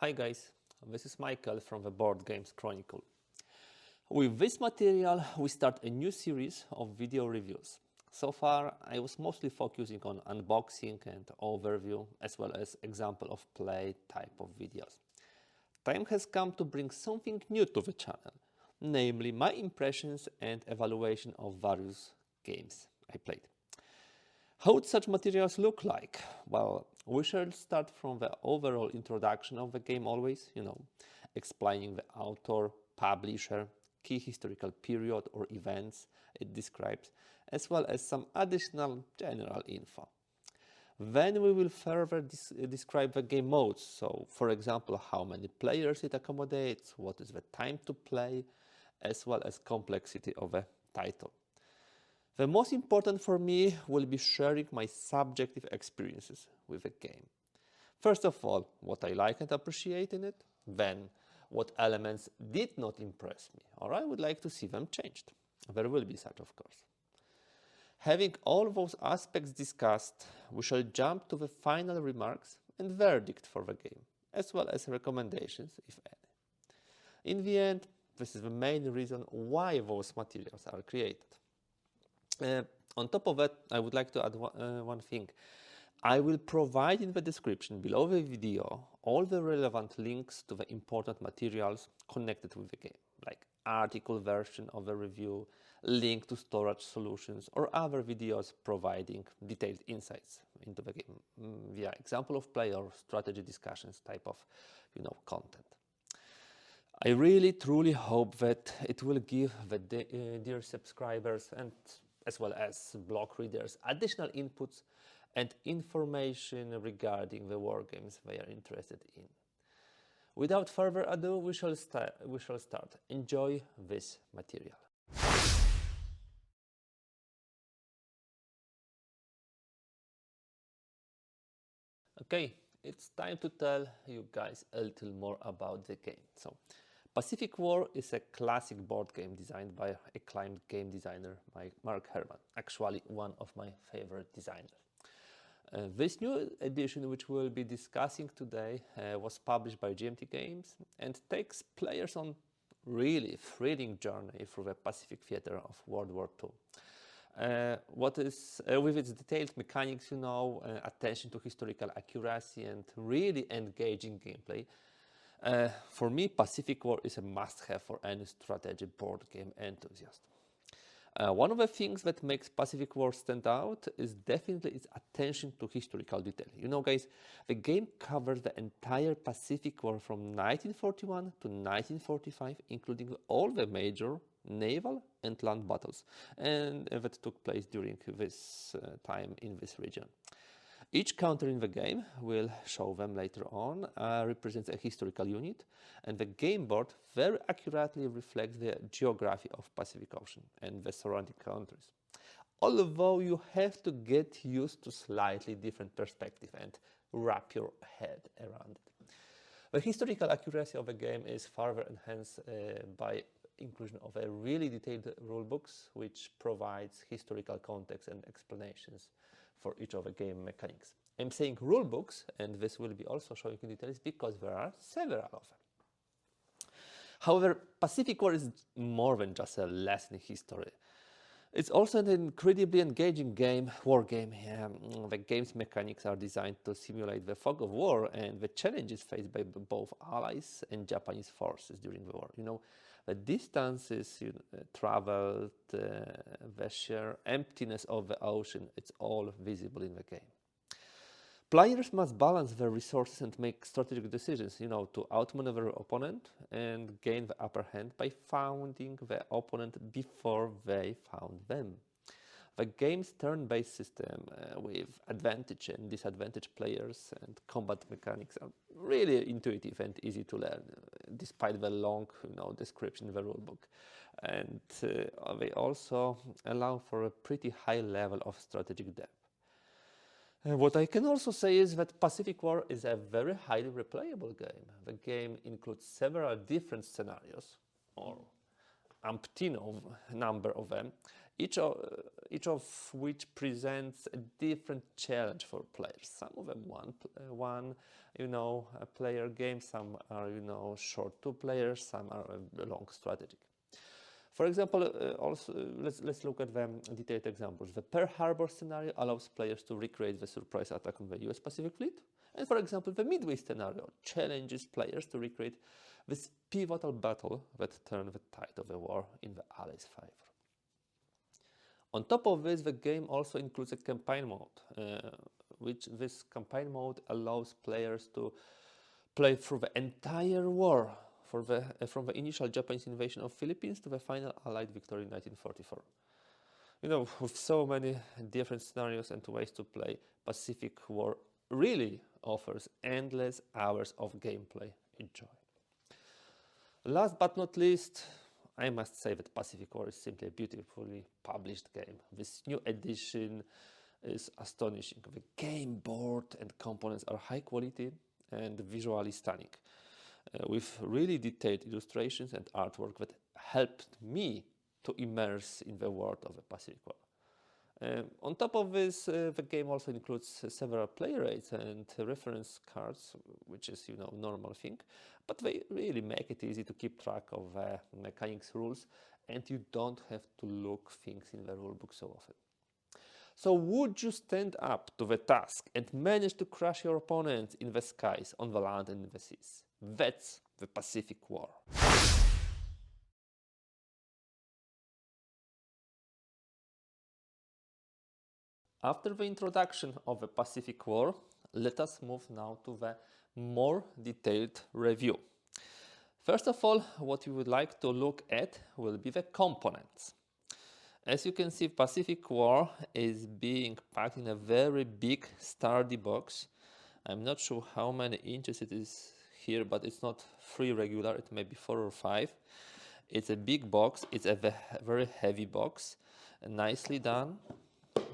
Hi guys, this is Michael from the Board Games Chronicle. With this material, we start a new series of video reviews. So far, I was mostly focusing on unboxing and overview, as well as example of play type of videos. Time has come to bring something new to the channel, namely my impressions and evaluation of various games I played. How would such materials look like? Well, we shall start from the overall introduction of the game always, explaining the author, publisher, key historical period or events it describes, as well as some additional general info. Then we will further describe the game modes, so for example, how many players it accommodates, what is the time to play, as well as complexity of the title. The most important for me will be sharing my subjective experiences with the game. First of all, what I like and appreciate in it, then what elements did not impress me, or I would like to see them changed. There will be such, of course. Having all those aspects discussed, we shall jump to the final remarks and verdict for the game, as well as recommendations, if any. In the end, this is the main reason why those materials are created. On top of that, I would like to add one thing. I will provide in the description below the video all the relevant links to the important materials connected with the game, like article version of the review, link to storage solutions, or other videos providing detailed insights into the game via example of play or strategy discussions type of content. I really truly hope that it will give the dear subscribers and as well as blog readers additional inputs and information regarding the war games they are interested in. Without further ado, we shall start. Enjoy this material. Okay, it's time to tell you guys a little more about the game. So, Pacific War is a classic board game designed by acclaimed game designer Mark Herman, actually one of my favorite designers. This new edition, which we'll be discussing today, was published by GMT Games and takes players on really thrilling journey through the Pacific theater of World War II. What is with its detailed mechanics, attention to historical accuracy and really engaging gameplay. For me, Pacific War is a must-have for any strategy board game enthusiast. One of the things that makes Pacific War stand out is definitely its attention to historical detail. Guys, the game covers the entire Pacific War from 1941 to 1945, including all the major naval and land battles and that took place during this time in this region. Each counter in the game, we'll show them later on, represents a historical unit, and the game board very accurately reflects the geography of Pacific Ocean and the surrounding countries. Although you have to get used to slightly different perspective and wrap your head around it. The historical accuracy of the game is further enhanced by inclusion of a really detailed rulebooks, which provides historical context and explanations for each of the game mechanics. I'm saying rulebooks, and this will be also showing in details because there are several of them. However, Pacific War is more than just a lesson in history. It's also an incredibly engaging war game. The game's mechanics are designed to simulate the fog of war and the challenges faced by both Allies and Japanese forces during the war. The distances traveled, the sheer emptiness of the ocean, it's all visible in the game. Players must balance their resources and make strategic decisions, to outmaneuver the opponent and gain the upper hand by finding the opponent before they found them. The game's turn-based system with advantage and disadvantage players and combat mechanics are really intuitive and easy to learn, despite the long description in the rulebook. And they also allow for a pretty high level of strategic depth. What I can also say is that Pacific War is a very highly replayable game. The game includes several different scenarios, or umpteen number of them, each of which presents a different challenge for players. Some of them one player games, some are short 2 players, some are long strategic. For example, also let's look at the detailed examples. The Pearl Harbor scenario allows players to recreate the surprise attack on the US Pacific Fleet. And for example, the Midway scenario challenges players to recreate this pivotal battle that turned the tide of the war in the Allies' favor. On top of this, the game also includes a campaign mode, which this campaign mode allows players to play through the entire war from the initial Japanese invasion of Philippines to the final Allied victory in 1944. With so many different scenarios and ways to play, Pacific War really offers endless hours of gameplay enjoy. Last but not least, I must say that Pacific War is simply a beautifully published game. This new edition is astonishing. The game board and components are high quality and visually stunning, with really detailed illustrations and artwork that helped me to immerse in the world of the Pacific War. On top of this, the game also includes several player aids and reference cards, which is normal thing, but they really make it easy to keep track of mechanics rules, and you don't have to look things in the rulebook so often. So would you stand up to the task and manage to crush your opponents in the skies, on the land and in the seas? That's the Pacific War. After the introduction of the Pacific War, let us move now to the more detailed review. First of all, what we would like to look at will be the components. As you can see, Pacific War is being packed in a very big, sturdy box. I'm not sure how many inches it is here, but it's not 3 regular, it may be 4 or 5. It's a big box, it's a very heavy box, nicely done,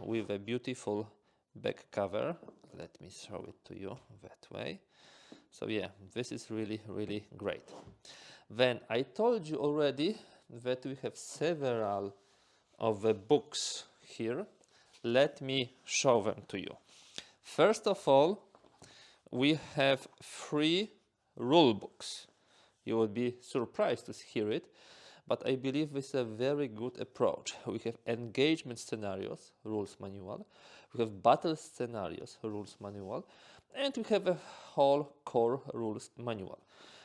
with a beautiful back cover. Let me show it to you that way. So yeah, this is really, really great. Then I told you already that we have several of the books here. Let me show them to you. First of all, we have 3 rule books. You will be surprised to hear it, but I believe this is a very good approach. We have engagement scenarios, rules manual. We have battle scenarios, rules manual. And we have a whole core rules manual.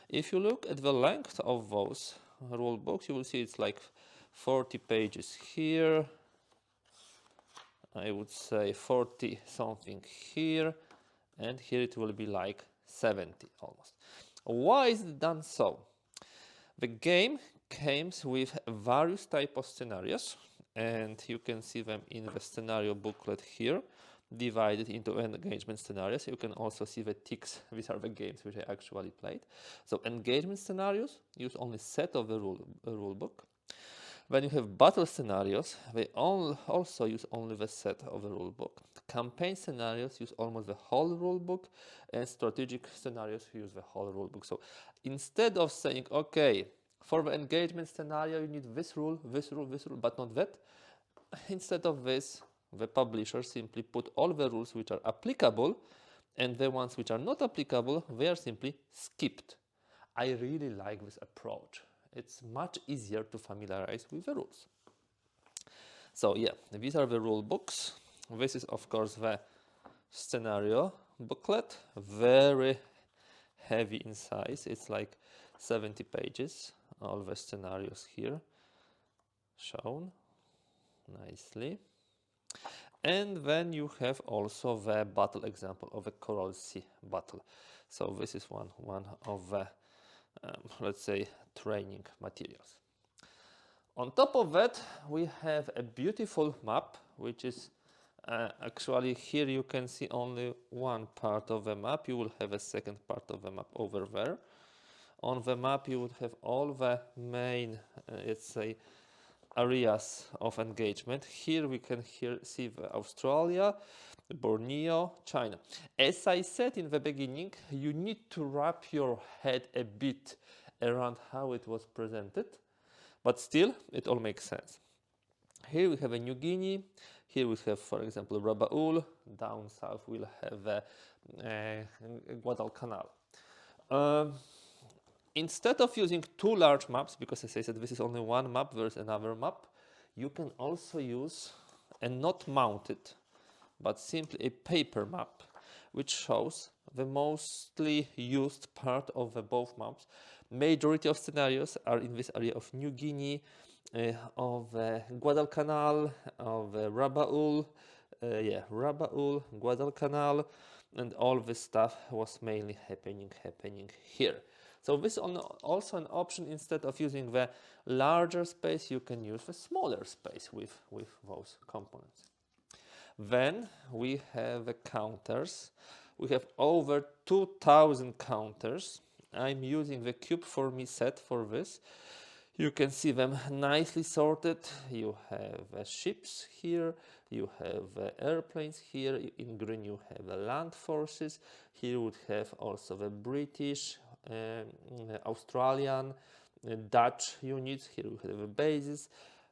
If you look at the length of those rule books, you will see it's like 40 pages here. I would say 40 something here. And here it will be like 70 almost. Why is it done so? The game comes with various types of scenarios, and you can see them in the scenario booklet here, divided into engagement scenarios. You can also see the ticks. These are the games which I actually played. So engagement scenarios use only set of the rule book. When you have battle scenarios, they also use only the set of the rule book. Campaign scenarios use almost the whole rule book, and strategic scenarios use the whole rule book. So instead of saying, okay, for the engagement scenario you need this rule, but not that, instead of this, the publisher simply put all the rules which are applicable, and the ones which are not applicable, they are simply skipped. I really like this approach. It's much easier to familiarize with the rules. So yeah, these are the rule books. This is of course the scenario booklet, very heavy in size. It's like 70 pages. All the scenarios here shown nicely. And then you have also the battle example of a Coral Sea battle. So this is one of the let's say training materials. On top of that, we have a beautiful map, which is actually here you can see only one part of the map. You will have a second part of the map over there. On the map you would have all the main, let's say, areas of engagement. Here we can see Australia, Borneo, China. As I said in the beginning, you need to wrap your head a bit around how it was presented, but still it all makes sense. Here we have a New Guinea. Here we have, for example, Rabaul. Down south we'll have Guadalcanal. Instead of using two large maps, because as I said, this is only one map versus another map, you can also use a not mounted, but simply a paper map, which shows the mostly used part of the both maps. Majority of scenarios are in this area of New Guinea, of Guadalcanal, of Rabaul, Rabaul, Guadalcanal, and all this stuff was mainly happening here. So this is also an option. Instead of using the larger space, you can use the smaller space with those components. Then we have the counters. We have over 2000 counters. I'm using the Cube4Me set for this. You can see them nicely sorted. You have ships here, you have airplanes here. In green you have the land forces. Here you would have also the British, Australian, Dutch units. Here you have the bases.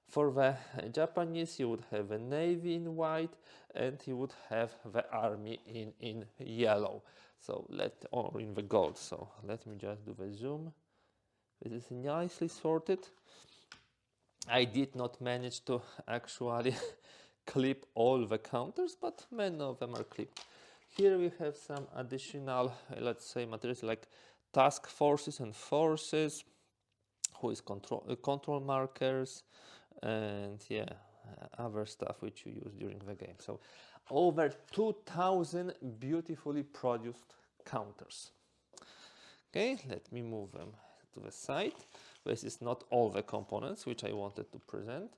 For the Japanese you would have the navy in white, and you would have the army in yellow. So or in the gold. So let me just do the zoom. This is nicely sorted. I did not manage to actually clip all the counters, but many of them are clipped. Here we have some additional, let's say, materials like task forces and forces, who is control markers, and other stuff which you use during the game. So over 2000 beautifully produced counters. Okay, let me move them to the side. This is not all the components which I wanted to present.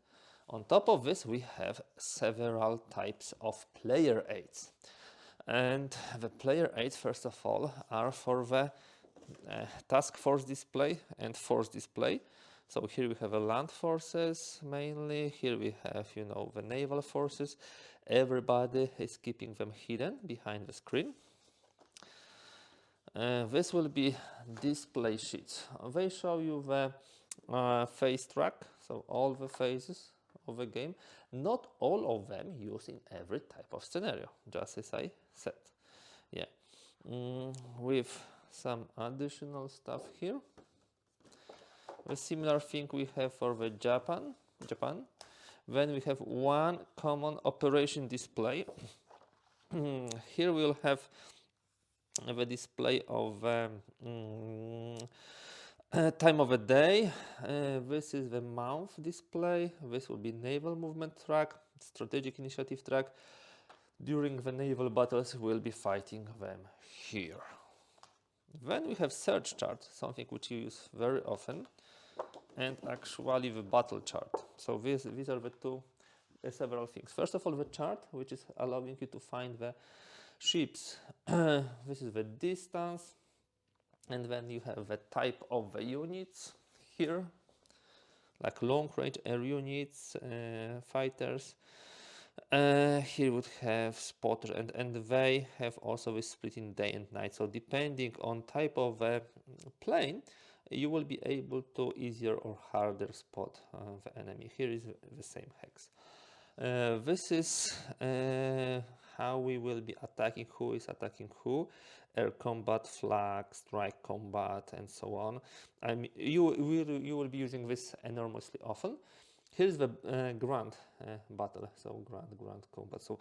On top of this, we have several types of player aids. And the player aids, first of all, are for the task force display and force display. So here we have the land forces mainly. Here we have, the naval forces. Everybody is keeping them hidden behind the screen. This will be display sheets. They show you the phase track, so all the phases of the game. Not all of them used in every type of scenario, just as I said. With some additional stuff here. A similar thing we have for the Japan. Then we have one common operation display. Here we'll have the display of time of the day. This is the month display. This will be naval movement track, strategic initiative track. During the naval battles, we'll be fighting them here. Then we have search chart, something which you use very often, and actually the battle chart. So these are the two several things. First of all, the chart, which is allowing you to find the ships. This is the distance, and then you have the type of the units here, like long range air units, fighters. Here would have spotter, and they have also a split in day and night. So depending on type of plane, you will be able to easier or harder spot the enemy. Here is the same hex. This is how we will be attacking, who is attacking who, air combat, flag, strike combat, and so on. You will be using this enormously often. Here's the grand battle, so grand combat. So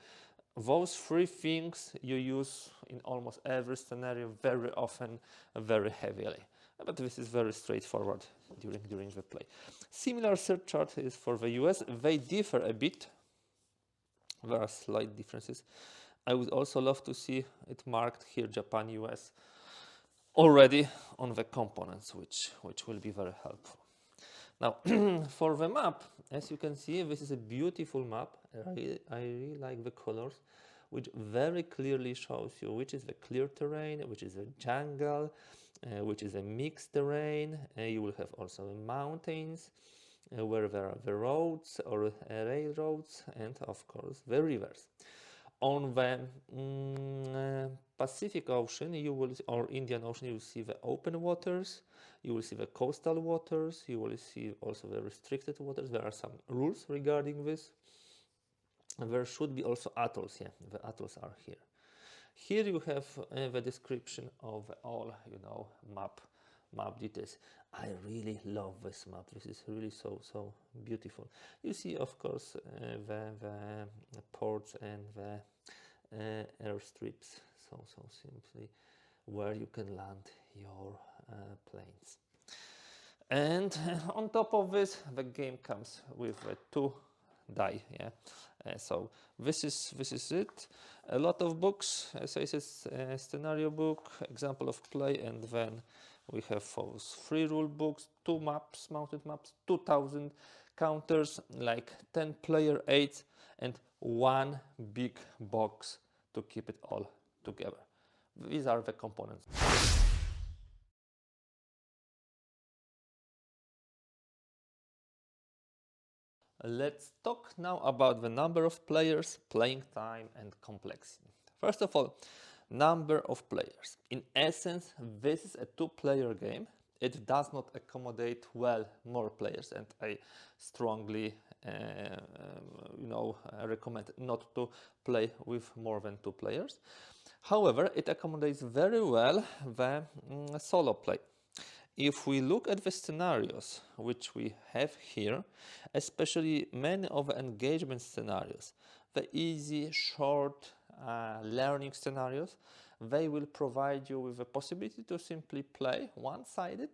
those three things you use in almost every scenario very often, very heavily. But this is very straightforward during the play. Similar search chart is for the US. They differ a bit. There are slight differences. I would also love to see it marked here, Japan, US, already on the components, which will be very helpful. Now, for the map, as you can see, this is a beautiful map. I really like the colors, which very clearly shows you which is the clear terrain, which is a jungle, which is a mixed terrain. You will have also the mountains, where there are the roads or railroads, and of course the rivers. On the Pacific Ocean, or Indian Ocean, you will see the open waters, you will see the coastal waters, you will see also the restricted waters. There are some rules regarding this. There should be also atolls. Yeah, the atolls are here. Here you have the description of all, map details. I really love this map. This is really so beautiful. You see, of course, the ports and the airstrips. So simply where you can land your planes. And on top of this, the game comes with two die. Yeah. So this is it. A lot of books. As I said, scenario book, example of play, and then we have those 3 rule books, 2 maps, mounted maps, 2000 counters, like 10 player aids, and 1 big box to keep it all together. These are the components. Let's talk now about the number of players, playing time, and complexity. First of all, number of players. In essence, this is a 2-player game. It does not accommodate well more players, and I strongly recommend not to play with more than 2 players. However, it accommodates very well the solo play. If we look at the scenarios which we have here, especially many of the engagement scenarios, the easy, short learning scenarios, they will provide you with the possibility to simply play one-sided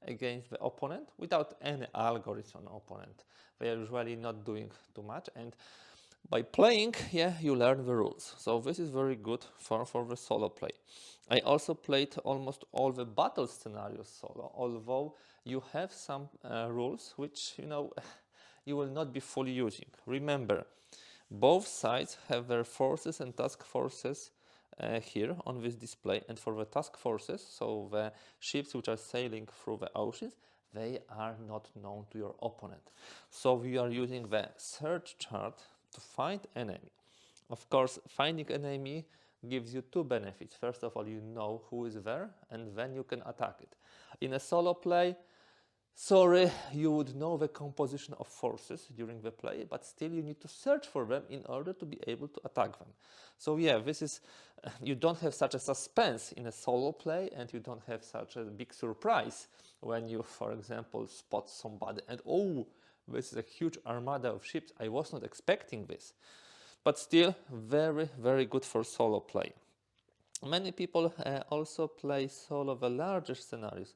against the opponent without any algorithm on opponent. They are usually not doing too much, and by playing, you learn the rules. So this is very good for the solo play. I also played almost all the battle scenarios solo, although you have some rules which you will not be fully using. Remember, both sides have their forces and task forces here on this display, and for the task forces, so the ships which are sailing through the oceans, they are not known to your opponent. So we are using the search chart to find enemy. Of course, finding enemy gives you 2 benefits. First of all, you know who is there, and then you can attack it. In a solo play, sorry, you would know the composition of forces during the play, but still you need to search for them in order to be able to attack them. So this is, you don't have such a suspense in a solo play, and you don't have such a big surprise when you, for example, spot somebody and, oh, this is a huge armada of ships, I was not expecting this. But still, very, very good for solo play. Many people also play solo the larger scenarios.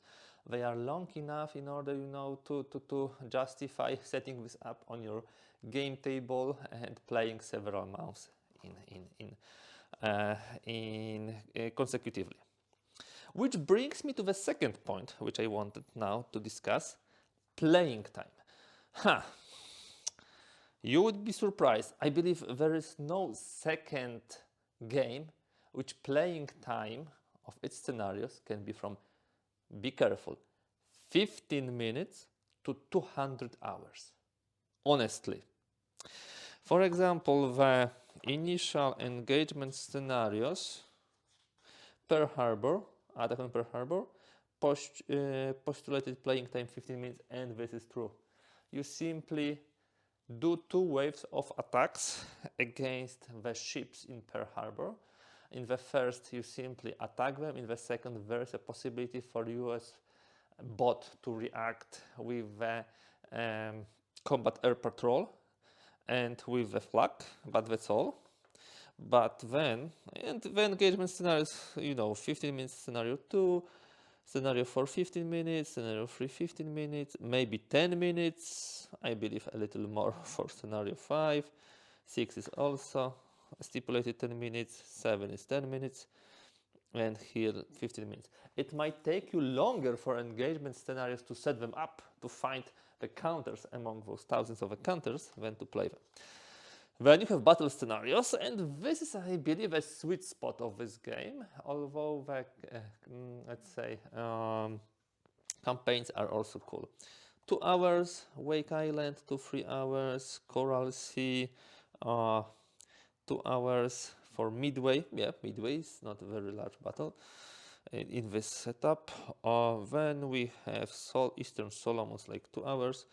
They are long enough in order, to justify setting this up on your game table and playing several mounts consecutively. Which brings me to the second point, which I wanted now to discuss: playing time. You would be surprised. I believe there is no second game which playing time of its scenarios can be from, be careful, 15 minutes to 200 hours. Honestly. For example, the initial engagement scenarios, Pearl Harbor, attack on Pearl Harbor, postulated playing time 15 minutes, and this is true. You simply do 2 waves of attacks against the ships in Pearl Harbor. In the first, you simply attack them. In the second, there is a possibility for US bot to react with the combat air patrol and with the flag, but that's all. But then, and the engagement scenarios, 15 minutes scenario 2, scenario 4 15 minutes, scenario 3 15 minutes, maybe 10 minutes, I believe a little more for scenario 5, 6 is also stipulated 10 minutes, 7 is 10 minutes, and here 15 minutes. It might take you longer for engagement scenarios to set them up, to find the counters among those thousands of counters than to play them. Then you have battle scenarios, and this is, I believe, a sweet spot of this game, although the, campaigns are also cool. 2 hours, Wake Island, 2-3 hours, Coral Sea, 2 hours, for Midway, yeah, Midway is not a very large battle in this setup. Then we have Eastern Solomons, like 2 hours.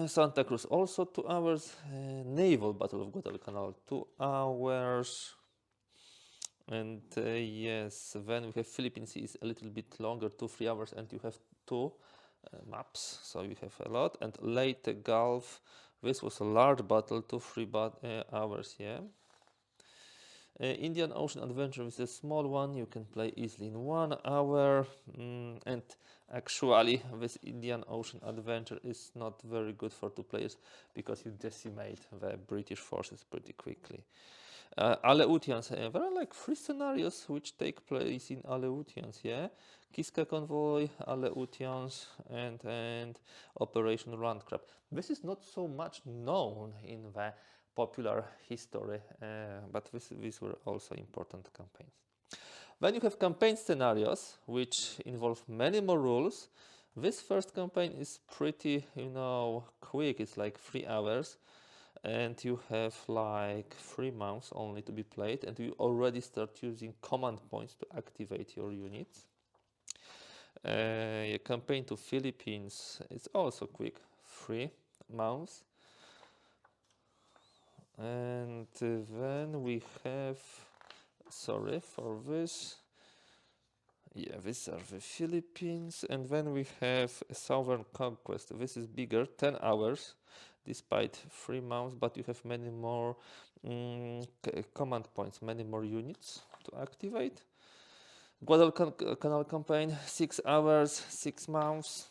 Santa Cruz also 2 hours. Naval Battle of Guadalcanal 2 hours. And yes, then we have Philippine Sea is a little bit longer, 2-3 hours, and you have 2 maps, so you have a lot. And Leyte Gulf, this was a large battle, 2-3 hours, yeah. Indian Ocean Adventure is a small one, you can play easily in 1 hour. And actually, this Indian Ocean Adventure is not very good for 2 players because you decimate the British forces pretty quickly. Aleutians, there are like 3 scenarios which take place in Aleutians, yeah? Kiska Convoy, Aleutians, and Operation Landkrab. This is not so much known in the popular history, but these were also important campaigns. Then you have campaign scenarios, which involve many more rules. This first campaign is pretty, quick, it's like 3 hours. And you have like 3 months only to be played, and you already start using command points to activate your units. A campaign to Philippines is also quick, 3 months. And then we have, sorry for this, yeah, these are the Philippines. And then we have a Southern Conquest. This is bigger, 10 hours, despite 3 months, but you have many more command points, many more units to activate. Guadalcanal campaign, 6 hours, 6 months.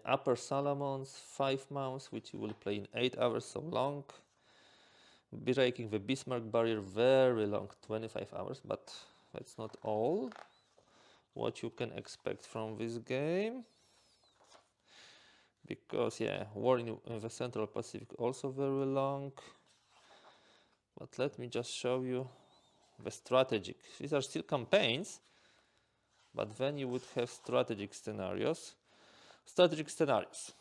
Upper Solomons, 5 months, which you will play in 8 hours, so long. Breaking the Bismarck Barrier, very long, 25 hours, but that's not all what you can expect from this game. Because, yeah, War in the Central Pacific, also very long. But let me just show you the strategic. These are still campaigns, but then you would have strategic scenarios. Strategic scenarios.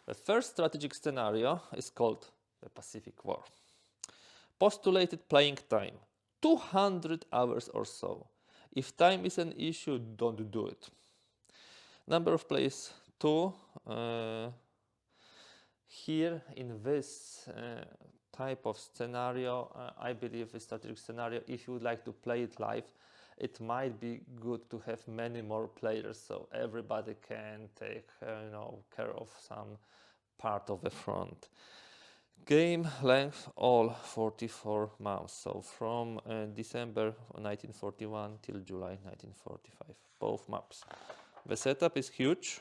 The first strategic scenario is called the Pacific War. Postulated playing time, 200 hours or so. If time is an issue, don't do it. Number of players, 2. Here in this type of scenario, I believe the strategic scenario, if you would like to play it live, it might be good to have many more players so everybody can take care of some part of the front. Game length, all 44 months, so from December 1941 till July 1945, both maps. The setup is huge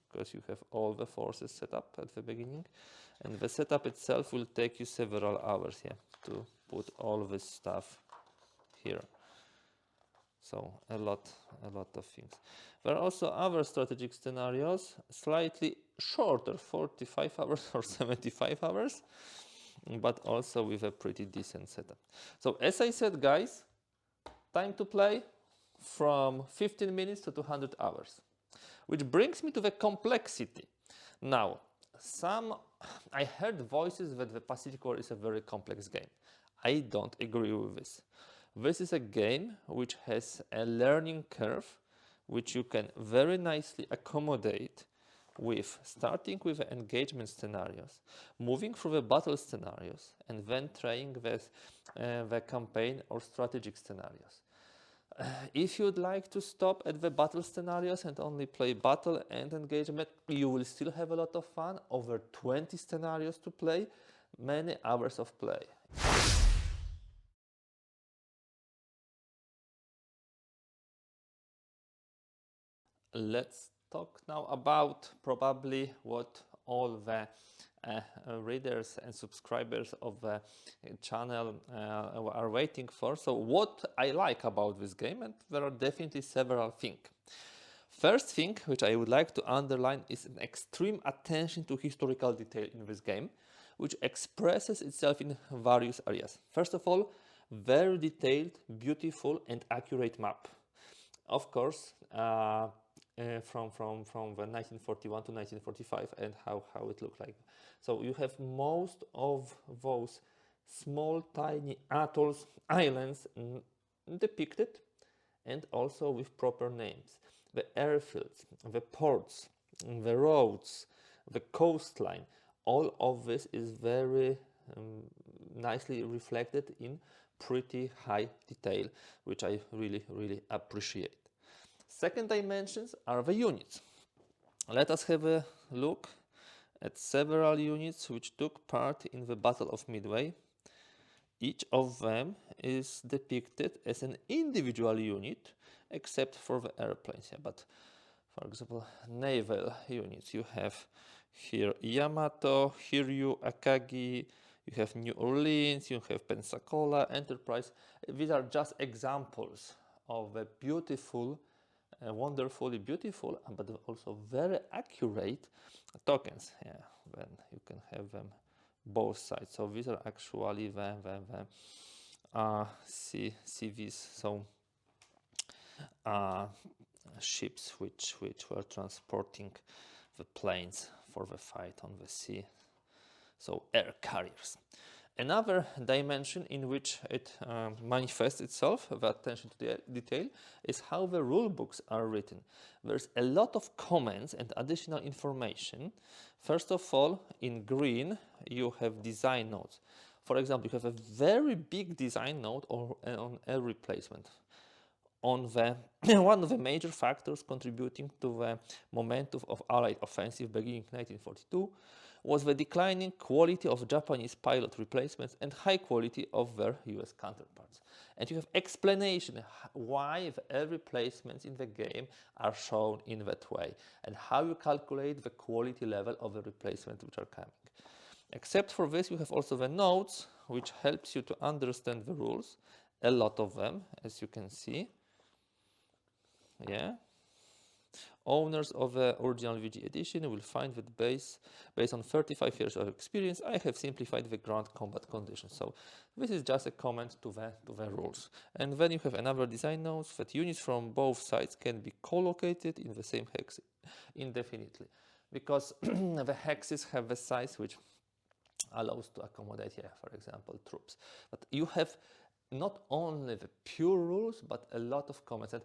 because you have all the forces set up at the beginning, and the setup itself will take you several hours to put all this stuff here. So a lot of things. There are also other strategic scenarios, slightly shorter, 45 hours or 75 hours, but also with a pretty decent setup. So as I said, guys, time to play from 15 minutes to 200 hours, which brings me to the complexity. Now, I heard voices that the Pacific War is a very complex game. I don't agree with this. This is a game which has a learning curve, which you can very nicely accommodate with starting with the engagement scenarios, moving through the battle scenarios, and then trying the campaign or strategic scenarios. If you'd like to stop at the battle scenarios and only play battle and engagement, you will still have a lot of fun. Over 20 scenarios to play, many hours of play. Let's talk now about probably what all the readers and subscribers of the channel are waiting for. So what I like about this game, and there are definitely several things. First thing which I would like to underline is an extreme attention to historical detail in this game, which expresses itself in various areas. First of all, very detailed, beautiful and accurate map. Of course, from the 1941 to 1945 and how it looked like. So you have most of those small tiny atolls, islands depicted, and also with proper names. The airfields, the ports, the roads, the coastline, all of this is very nicely reflected in pretty high detail, which I really appreciate. Second dimensions are the units. Let us have a look at several units which took part in the Battle of Midway. Each of them is depicted as an individual unit, except for the airplanes. Yeah, but for example, naval units, you have here Yamato, Hiryu, Akagi, you have New Orleans, you have Pensacola, Enterprise. These are just examples of the beautiful, wonderfully beautiful, but also very accurate tokens. Yeah, then you can have them both sides. So these are actually the CVs, so ships which were transporting the planes for the fight on the sea, so air carriers. Another dimension in which it manifests itself, the attention to the detail, is how the rule books are written. There's a lot of comments and additional information. First of all, in green, you have design notes. For example, you have a very big design note on air replacement. On the one of the major factors contributing to the momentum of Allied offensive beginning 1942 was the declining quality of Japanese pilot replacements and high quality of their US counterparts. And you have explanation why the air replacements in the game are shown in that way and how you calculate the quality level of the replacements which are coming. Except for this, you have also the notes, which helps you to understand the rules, a lot of them, as you can see. Yeah. Owners of the original VG edition will find that based on 35 years of experience, I have simplified the ground combat conditions. So this is just a comment to the rules. And then you have another design notes that units from both sides can be co-located in the same hex indefinitely, because the hexes have the size which allows to accommodate, yeah, for example, troops. But you have not only the pure rules, but a lot of comments. And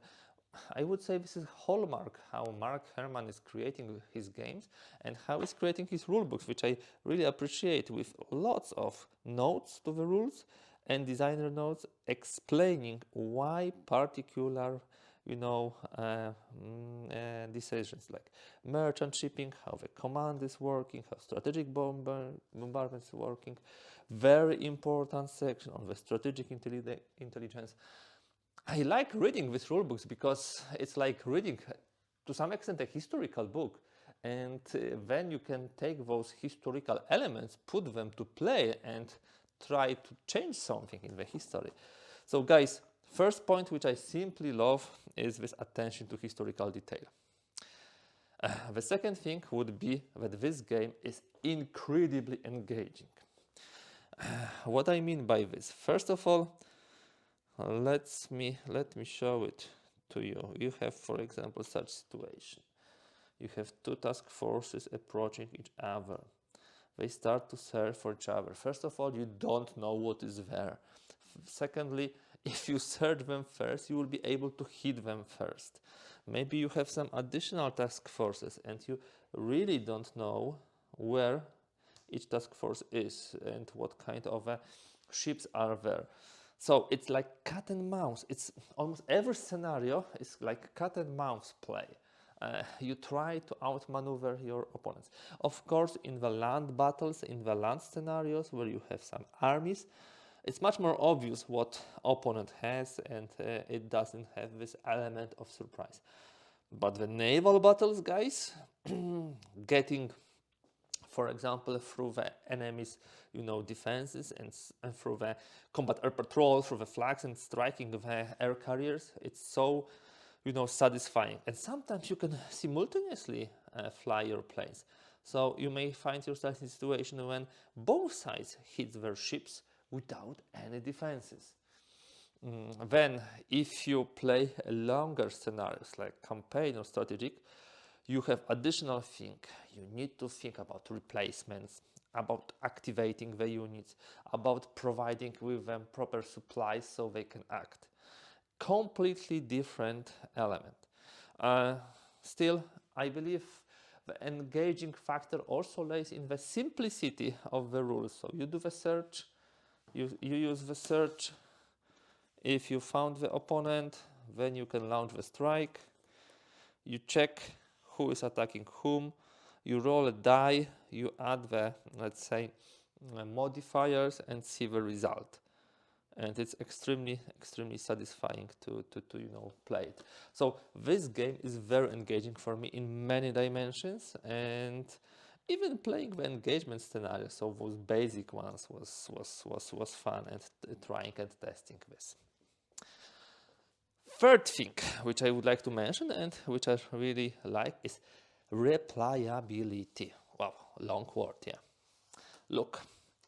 I would say this is hallmark how Mark Herman is creating his games and how he's creating his rule books, which I really appreciate, with lots of notes to the rules and designer notes explaining why particular decisions like merchant shipping, how the command is working, how strategic bombardment is working. Very important section on the strategic intelligence. I like reading these rule books because it's like reading, to some extent, a historical book. And then you can take those historical elements, put them to play, and try to change something in the history. So guys, first point which I simply love is this attention to historical detail. The second thing would be that this game is incredibly engaging. What I mean by this? First of all, let me show it to you. You have, for example, such situation. You have two task forces approaching each other. They start to search for each other. First of all, you don't know what is there. Secondly, if you search them first, you will be able to hit them first. Maybe you have some additional task forces and you really don't know where each task force is and what kind of ships are there. So it's like cat and mouse. It's almost every scenario is like cat and mouse play. You try to outmaneuver your opponents. Of course, in the land battles, in the land scenarios where you have some armies, it's much more obvious what opponent has, and it doesn't have this element of surprise. But the naval battles, guys, getting, for example, through the enemy's, defenses and through the combat air patrol, through the flags and striking the air carriers, it's so, satisfying. And sometimes you can simultaneously fly your planes. So you may find yourself in a situation when both sides hit their ships without any defenses. Then, if you play longer scenarios like campaign or strategic, you have additional thing. You need to think about replacements, about activating the units, about providing with them proper supplies so they can act. Completely different element. Still, I believe the engaging factor also lays in the simplicity of the rules. So you do the search, you use the search. If you found the opponent, then you can launch the strike. You check who is attacking whom. You roll a die, you add the, let's say, modifiers and see the result. And it's extremely satisfying to play it. So this game is very engaging for me in many dimensions, and even playing the engagement scenarios, so those basic ones, was fun, and trying and testing this. Third thing which I would like to mention and which I really like is replayability. Wow, long word, yeah. Look,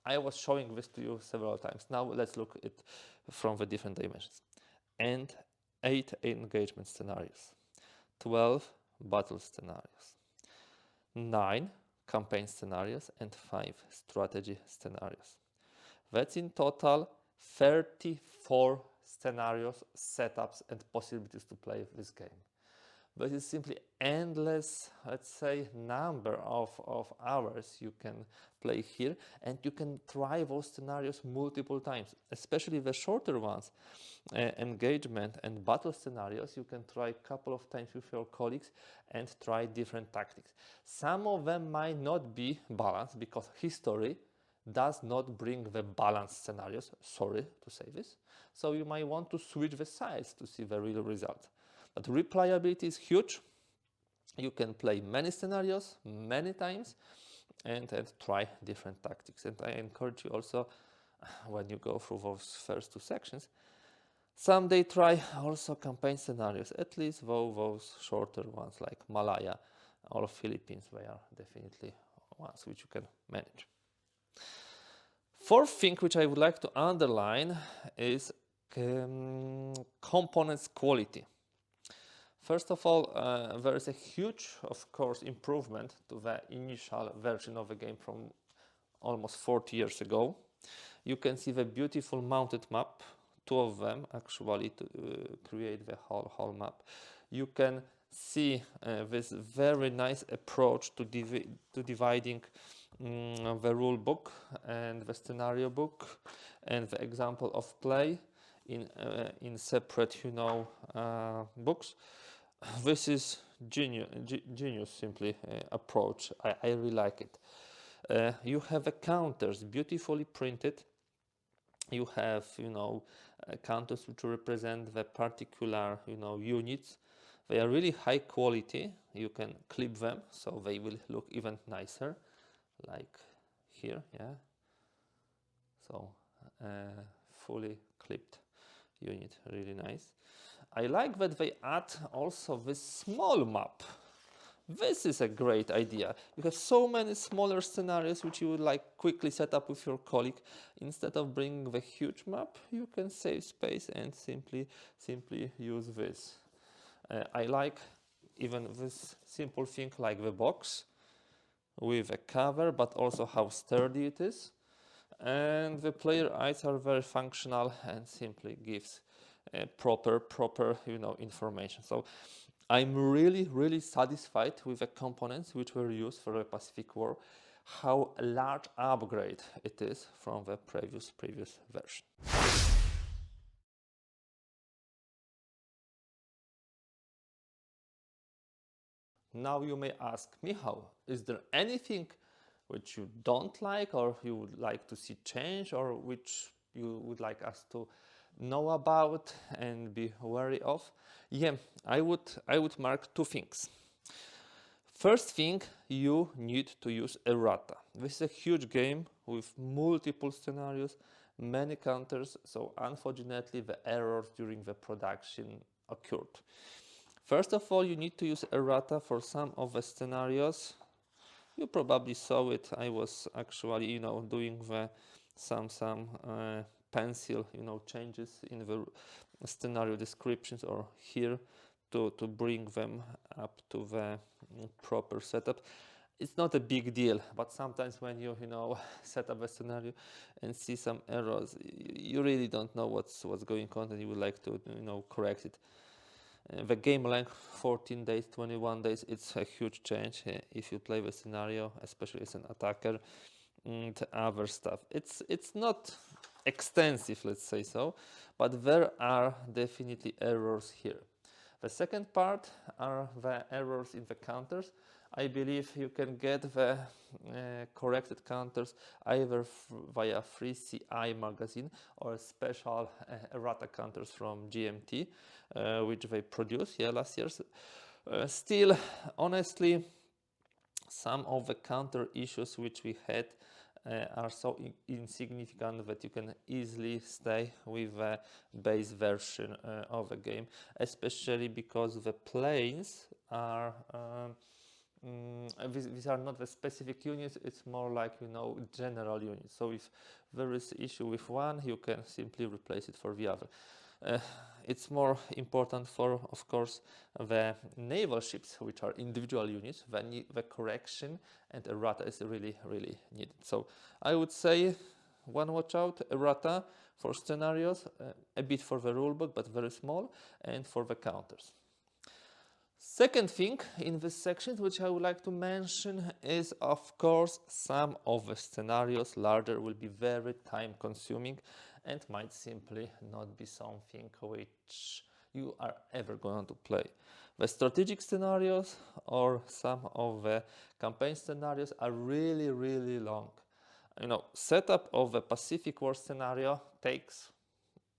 I was showing this to you several times. Now let's look at it from the different dimensions. And 8 engagement scenarios, 12 battle scenarios, 9 campaign scenarios, and 5 strategy scenarios. That's in total 34 scenarios, setups, and possibilities to play this game. But it's simply endless, let's say, number of hours you can play here, and you can try those scenarios multiple times, especially the shorter ones. Engagement and battle scenarios, you can try a couple of times with your colleagues and try different tactics. Some of them might not be balanced because history does not bring the balanced scenarios, sorry to say this, so you might want to switch the sides to see the real result. But replayability is huge. You can play many scenarios, many times, and try different tactics. And I encourage you also, when you go through those first 2 sections, someday try also campaign scenarios, at least those shorter ones like Malaya or Philippines. They are definitely ones which you can manage. Fourth thing which I would like to underline is components quality. First of all, there is a huge, of course, improvement to the initial version of the game from almost 40 years ago. You can see the beautiful mounted map, 2 of them actually to create the whole map. You can see this very nice approach to dividing the rule book and the scenario book and the example of play in separate, books. This is genius simply approach. I really like it. You have the counters beautifully printed. You have counters which represent the particular units. They are really high quality. You can clip them so they will look even nicer, like here, yeah. So fully clipped unit, really nice. I like that they add also this small map. This is a great idea. You have so many smaller scenarios which you would like quickly set up with your colleague. Instead of bringing the huge map, you can save space and simply use this. I like even this simple thing like the box with a cover, but also how sturdy it is. And the player eyes are very functional and simply gives proper information. So I'm really satisfied with the components which were used for the Pacific War, how a large upgrade it is from the previous version. Now you may ask, Michał, is there anything which you don't like or you would like to see change, or which you would like us to know about and be wary of? Yeah, I would mark 2 things. First thing, you need to use errata. This is a huge game with multiple scenarios, many counters, so unfortunately the errors during the production occurred. First of all, you need to use errata for some of the scenarios. You probably saw it. I was actually, doing some pencil, changes in the scenario descriptions or here to bring them up to the proper setup. It's not a big deal, but sometimes when you know set up a scenario and see some errors, you really don't know what's going on, and you would like to correct it. The game length 14 days, 21 days, it's a huge change if you play the scenario, especially as an attacker and other stuff. It's not extensive, let's say so, but there are definitely errors here. The second part are the errors in the counters. I believe you can get the corrected counters either via FreeCI magazine or special errata counters from GMT, which they produced last year. Still, honestly, some of the counter issues which we had are so insignificant that you can easily stay with the base version of the game, especially because the planes are these are not the specific units, it's more like general units. So if there is issue with one, you can simply replace it for the other. uh, it's more important for, of course, the naval ships, which are individual units. The correction and errata is really needed. So I would say one watch out, errata for scenarios, a bit for the rulebook, but very small, and for the counters. Second thing in this section which I would like to mention is, of course, some of the scenarios larger will be very time consuming and might simply not be something which you are ever going to play. The strategic scenarios or some of the campaign scenarios are really long. Setup of the Pacific War scenario takes,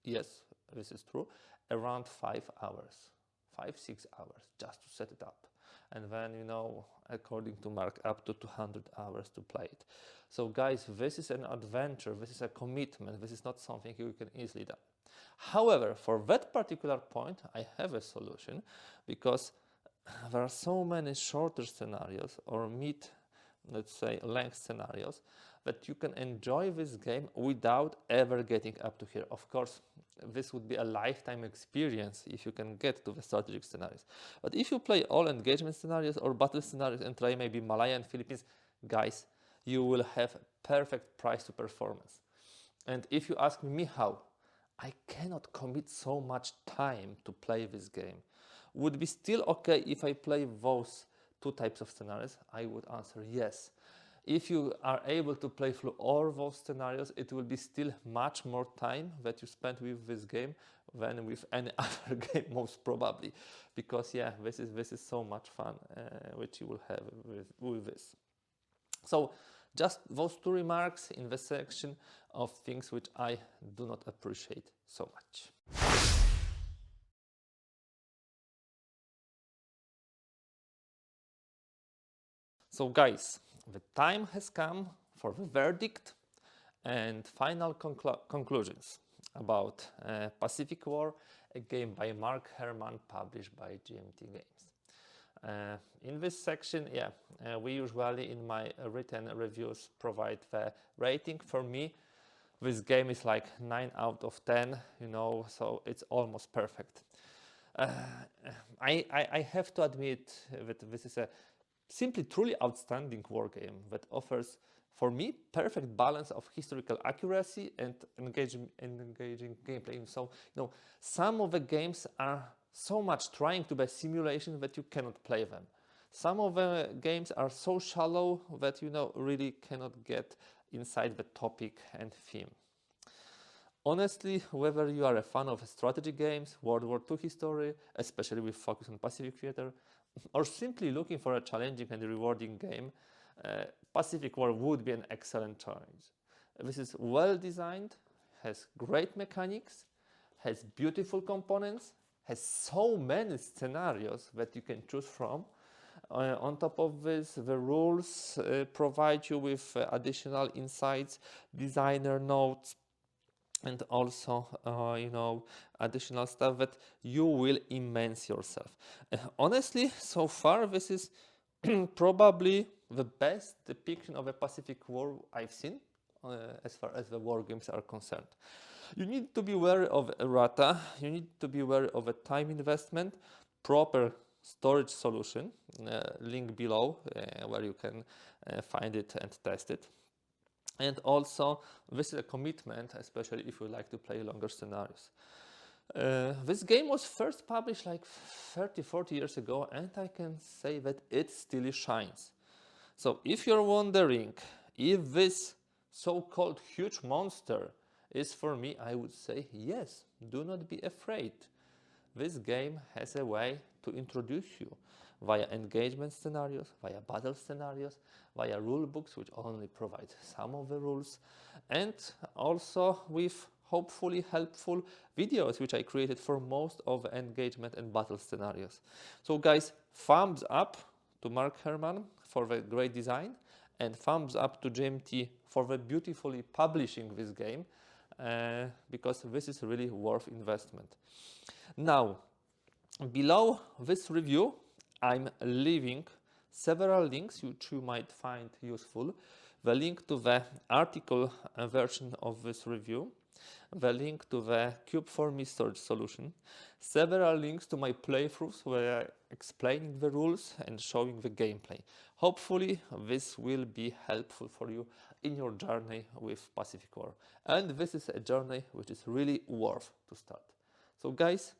yes, this is true, around 5 hours. 5-6 hours just to set it up, and then according to Mark, up to 200 hours to play it. So guys, this is an adventure, this is a commitment, this is not something you can easily do. However, for that particular point I have a solution, because there are so many shorter scenarios or mid, let's say, length scenarios that you can enjoy this game without ever getting up to here. Of course, this would be a lifetime experience if you can get to the strategic scenarios. But if you play all engagement scenarios or battle scenarios and try maybe Malaya and Philippines, guys, you will have perfect price to performance. And if you ask me how, I cannot commit so much time to play this game. Would be still okay if I play those two types of scenarios? I would answer yes. If you are able to play through all those scenarios, it will be still much more time that you spend with this game than with any other game, most probably, because this is so much fun which you will have with this. So just those two remarks in the section of things which I do not appreciate so much. So guys, the time has come for the verdict and final conclusions about Pacific War, a game by Mark Herman, published by GMT Games. In this section, we usually in my written reviews provide the rating. For me, this game is like 9 out of 10, so it's almost perfect. I have to admit that this is a simply truly outstanding war game that offers, for me, perfect balance of historical accuracy and engaging gameplay. So, some of the games are so much trying to be a simulation that you cannot play them. Some of the games are so shallow that really cannot get inside the topic and theme. Honestly, whether you are a fan of strategy games, World War II history, especially with focus on Pacific theater, or simply looking for a challenging and rewarding game, Pacific War would be an excellent choice. This is well designed, has great mechanics, has beautiful components, has so many scenarios that you can choose from. On top of this, the rules provide you with additional insights, designer notes, and also additional stuff that you will immerse yourself. Honestly, so far this is probably the best depiction of a Pacific War I've seen as far as the war games are concerned. You need to be wary of errata, you need to be wary of a time investment, proper storage solution, link below where you can find it and test it. And also, this is a commitment, especially if you like to play longer scenarios. This game was first published like 30-40 years ago, and I can say that it still shines. So if you're wondering if this so-called huge monster is for me, I would say yes, do not be afraid. This game has a way to introduce you via engagement scenarios, via battle scenarios, via rule books, which only provide some of the rules, and also with hopefully helpful videos which I created for most of the engagement and battle scenarios. So guys, thumbs up to Mark Herman for the great design, and thumbs up to GMT for the beautifully publishing this game, because this is really worth investment. Now, below this review, I'm leaving several links which you might find useful. The link to the article version of this review, the link to the Cube4Me storage solution, several links to my playthroughs where I'm explaining the rules and showing the gameplay. Hopefully this will be helpful for you in your journey with Pacific War. And this is a journey which is really worth to start. So guys,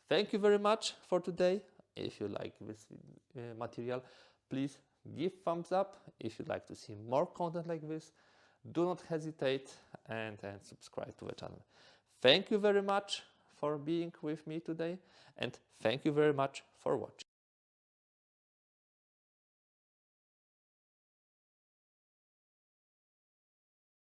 thank you very much for today. If you like this material, please give thumbs up. If you'd like to see more content like this, do not hesitate and subscribe to the channel. Thank you very much for being with me today, and thank you very much for watching.